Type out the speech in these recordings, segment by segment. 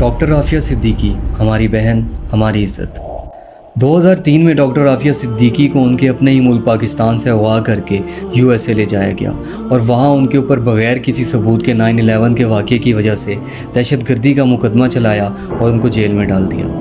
Doctor Aafia Siddiqui ہماری بہن ہماری عزت۔ 2003 میں ڈاکٹر عافیہ صدیقی کو ان کے اپنے ہی ملک پاکستان سے اغوا کر کے USA لے جایا گیا اور وہاں ان کے اوپر بغیر کسی ثبوت کے 9/11 کے واقعے کی وجہ سے دہشت گردی کا مقدمہ چلایا اور ان کو جیل میں ڈال دیا۔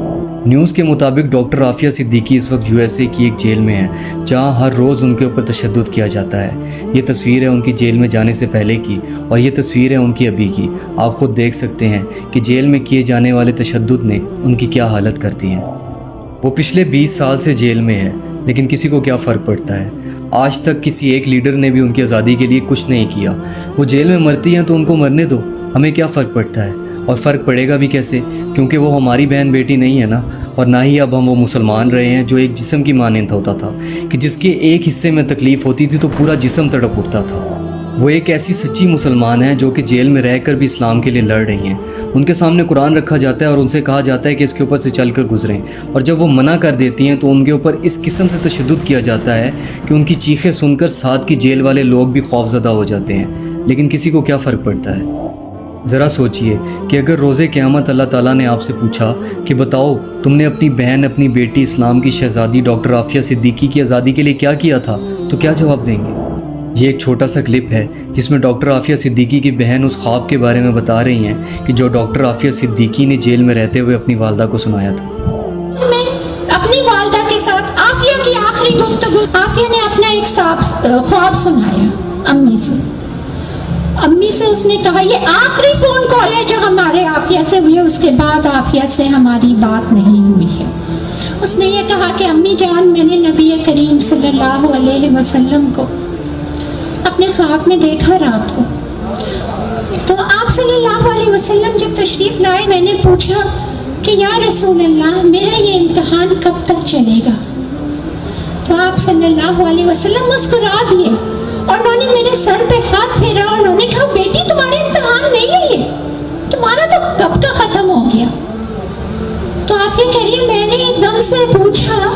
نیوز کے مطابق ڈاکٹر عافیہ صدیقی اس وقت USA کی ایک جیل میں ہے جہاں ہر روز ان کے اوپر تشدد کیا جاتا ہے۔ یہ تصویر ہے ان کی جیل میں جانے سے پہلے کی اور یہ تصویر ہے ان کی ابھی کی۔ آپ خود دیکھ سکتے ہیں کہ جیل میں کیے جانے والے تشدد نے ان کی کیا حالت کرتی ہے۔ وہ پچھلے 20 سال سے جیل میں ہے لیکن کسی کو کیا فرق پڑتا ہے؟ آج تک کسی ایک لیڈر نے بھی ان کی آزادی کے لیے کچھ نہیں کیا۔ وہ جیل میں مرتی ہیں تو ان کو مرنے دو، ہمیں کیا فرق پڑتا ہے؟ اور فرق پڑے گا بھی کیسے، کیونکہ وہ ہماری بہن بیٹی نہیں ہے نا، اور نہ ہی اب ہم وہ مسلمان رہے ہیں جو ایک جسم کی مانند ہوتا تھا کہ جس کے ایک حصے میں تکلیف ہوتی تھی تو پورا جسم تڑپ اٹھتا تھا۔ وہ ایک ایسی سچی مسلمان ہیں جو کہ جیل میں رہ کر بھی اسلام کے لیے لڑ رہی ہیں۔ ان کے سامنے قرآن رکھا جاتا ہے اور ان سے کہا جاتا ہے کہ اس کے اوپر سے چل کر گزریں، اور جب وہ منع کر دیتی ہیں تو ان کے اوپر اس قسم سے تشدد کیا جاتا ہے کہ ان کی چیخیں سن کر ساتھ کی جیل والے لوگ بھی خوفزدہ ہو جاتے ہیں، لیکن کسی کو کیا فرق پڑتا ہے؟ ذرا سوچئے کہ اگر روز قیامت اللہ تعالیٰ نے آپ سے پوچھا کہ بتاؤ تم نے اپنی بہن، اپنی بیٹی، اسلام کی شہزادی ڈاکٹر عافیہ صدیقی کی آزادی کے لیے کیا کیا تھا، تو کیا جواب دیں گے؟ یہ ایک چھوٹا سا کلپ ہے جس میں ڈاکٹر عافیہ صدیقی کی بہن اس خواب کے بارے میں بتا رہی ہیں کہ جو ڈاکٹر عافیہ صدیقی نے جیل میں رہتے ہوئے اپنی والدہ کو سنایا تھا۔ میں اپنی والدہ کے ساتھ عافیہ کی آخری گفتگو، عافیہ نے اپنا ایک خواب سنایا امی سے اس نے کہا یہ آخری فون کال ہے جو ہمارے عافیہ سے ہوئی ہے، اس کے بعد عافیہ سے ہماری بات نہیں ہوئی ہے۔ اس نے یہ کہا کہ امی جان، میں نے نبی کریم صلی اللہ علیہ وسلم کو اپنے خواب میں دیکھا رات کو، تو آپ صلی اللہ علیہ وسلم جب تشریف لائے میں نے پوچھا کہ یا رسول اللہ میرا یہ امتحان کب تک چلے گا؟ تو آپ صلی اللہ علیہ وسلم مسکرا دیے اور انہوں نے میرے سر پہ ہاتھ پھیرا اور انہوں نے کہا بیٹی تمہارے امتحان نہیں ہے، یہ تمہارا تو کب کا ختم ہو گیا۔ تو عافیہ کہہ رہی ہے میں نے ایک دم سے پوچھا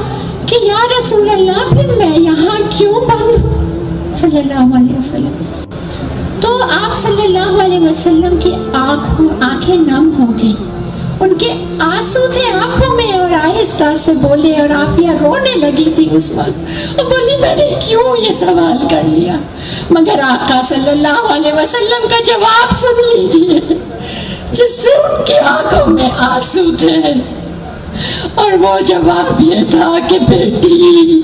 کہ یا رسول اللہ پھر میں یہاں کیوں بند ہوں صلی اللہ علیہ وسلم؟ تو آپ صلی اللہ علیہ وسلم کی آنکھیں نم ہو گئی، ان کے آنسو تھے آنکھوں میں اور آہستہ سے بولے، اور عافیہ رونے لگی تھی اس وقت اور بولی میں نے کیوں یہ سوال کر لیا، مگر آقا صلی اللہ علیہ وسلم کا جواب سن لیجئے جس سے ان کی آنکھوں میں آنسو تھے، اور وہ جواب یہ تھا کہ بیٹی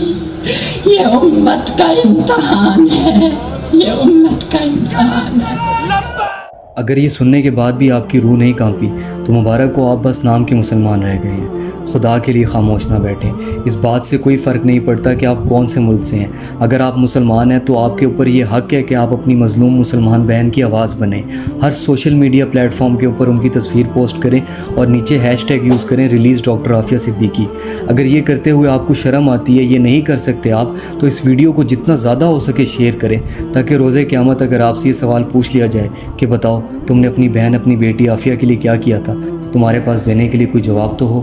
یہ امت کا امتحان ہے، یہ امت کا امتحان ہے۔ اگر یہ سننے کے بعد بھی آپ کی روح نہیں کانپی تو مبارک ہو، آپ بس نام کے مسلمان رہ گئے ہیں۔ خدا کے لیے خاموش نہ بیٹھیں، اس بات سے کوئی فرق نہیں پڑتا کہ آپ کون سے ملک سے ہیں۔ اگر آپ مسلمان ہیں تو آپ کے اوپر یہ حق ہے کہ آپ اپنی مظلوم مسلمان بہن کی آواز بنیں۔ ہر سوشل میڈیا پلیٹ فارم کے اوپر ان کی تصویر پوسٹ کریں اور نیچے #، یوز کریں ریلیز ڈاکٹر عافیہ صدیقی۔ اگر یہ کرتے ہوئے آپ کو شرم آتی ہے، یہ نہیں کر سکتے آپ، تو اس ویڈیو کو جتنا زیادہ ہو سکے شیئر کریں تاکہ روز قیامت اگر آپ سے یہ سوال پوچھ لیا جائے کہ بتاؤ تم نے اپنی بہن، اپنی بیٹی عافیہ کے لیے کیا کیا تھا، تو تمہارے پاس دینے کے لیے کوئی جواب تو ہو۔